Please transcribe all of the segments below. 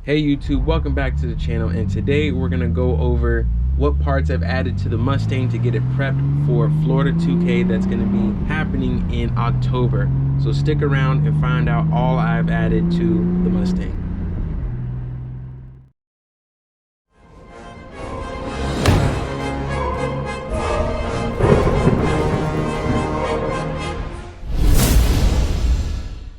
Hey YouTube, welcome back to the channel, and today we're gonna go over what parts I've added to the Mustang to get it prepped for Florida 2K that's gonna be happening in October. So stick around and find out all I've added to the Mustang.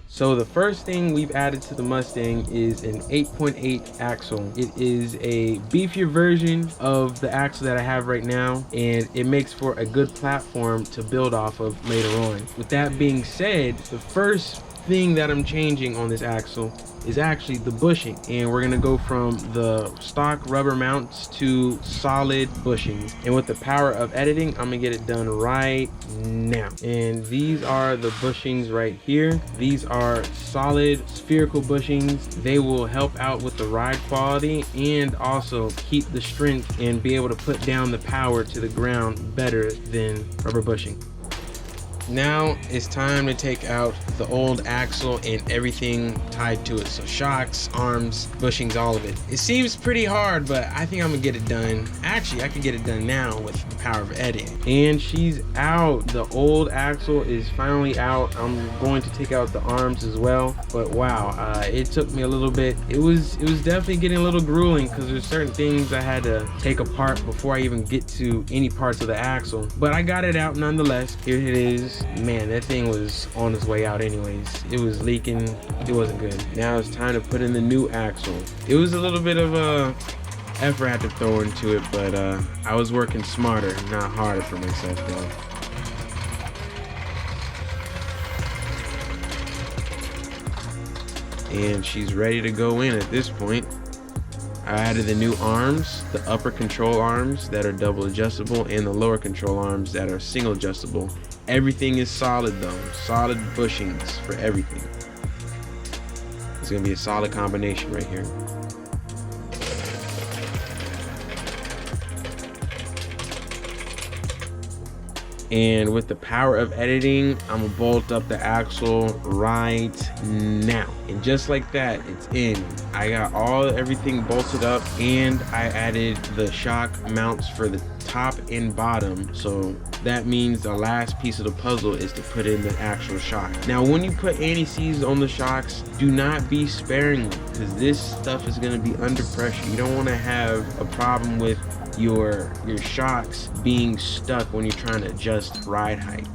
So the first thing we've added to the Mustang is an 8.8 axle. It is a beefier version of the axle that I have right now, and it makes for a good platform to build off of later on. With that being said, the first thing that I'm changing on this axle is actually the bushing, and we're gonna go from the stock rubber mounts to solid bushings. And with the power of editing, I'm gonna get it done right now. And these are the bushings right here. These are solid spherical bushings. They will help out with the ride quality and also keep the strength and be able to put down the power to the ground better than rubber bushing. Now it's time to take out the old axle and everything tied to it. So shocks, arms, bushings, all of it. It seems pretty hard, but I think I'm gonna get it done. Actually, I can get it done now with the power of editing. And she's out. The old axle is finally out. I'm going to take out the arms as well. But wow, it took me a little bit. It was definitely getting a little grueling because there's certain things I had to take apart before I even get to any parts of the axle. But I got it out nonetheless. Here it is. Man, that thing was on its way out anyways. It was leaking. It wasn't good. Now it's time to put in the new axle. It was a little bit of a effort I had to throw into it, but I was working smarter, not harder for myself though. And she's ready to go in at this point. I added the new arms, the upper control arms that are double adjustable and the lower control arms that are single adjustable. Everything is solid though, solid bushings for everything. It's gonna be a solid combination right here. And with the power of editing, I'm gonna bolt up the axle right now. And just like that, it's in. I got everything bolted up, and I added the shock mounts for the top and bottom. So that means the last piece of the puzzle is to put in the actual shock. Now, when you put anti-seize on the shocks, do not be sparing, because this stuff is gonna be under pressure. You don't wanna have a problem with your shocks being stuck when you're trying to adjust ride height.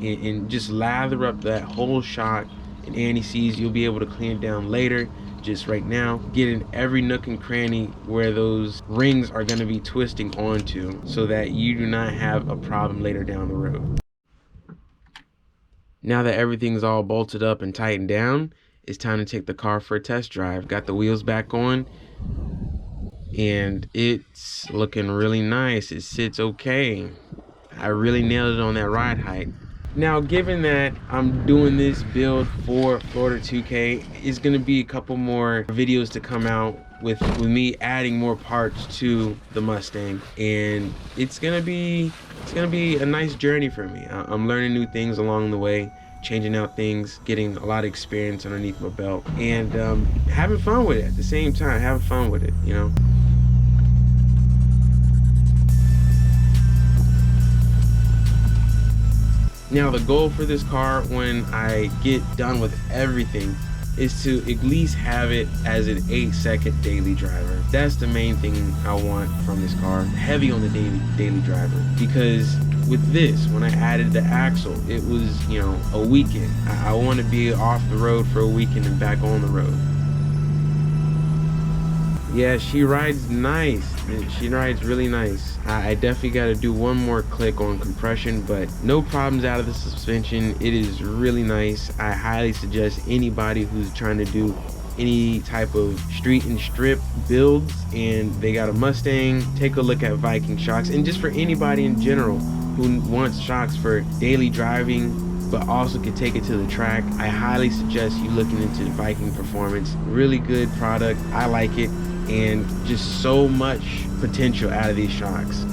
And just lather up that whole shock and anti-seize. You'll be able to clean it down later. Just right now, get in every nook and cranny where those rings are going to be twisting onto, so that you do not have a problem later down the road. Now that everything's all bolted up and tightened down, it's time to take the car for a test drive. Got the wheels back on, and it's looking really nice. It sits okay. I really nailed it on that ride height. Now, given that I'm doing this build for Florida 2K, it's gonna be a couple more videos to come out with me adding more parts to the Mustang, and it's gonna be a nice journey for me. I'm learning new things along the way, changing out things, getting a lot of experience underneath my belt, and having fun with it at the same time. Having fun with it, you know. Now, the goal for this car when I get done with everything is to at least have it as an 8-second daily driver. That's the main thing I want from this car. Heavy on the daily driver. Because with this, when I added the axle, it was, you know, a weekend. I want to be off the road for a weekend and back on the road. Yeah, she rides nice. She rides really nice. I definitely got to do one more click on compression, but no problems out of the suspension. It is really nice. I highly suggest anybody who's trying to do any type of street and strip builds and they got a Mustang, take a look at Viking shocks. And just for anybody in general who wants shocks for daily driving but also can take it to the track, I highly suggest you looking into Viking Performance. Really good product. I like it. And just so much potential out of these shocks.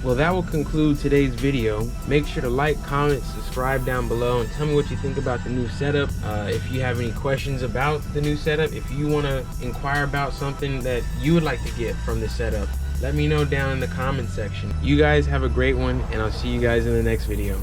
Well, that will conclude today's video. Make sure to like, comment, subscribe down below, and tell me what you think about the new setup. If you have any questions about the new setup, if you want to inquire about something that you would like to get from the setup, let me know down in the comment section. You guys have a great one, and I'll see you guys in the next video.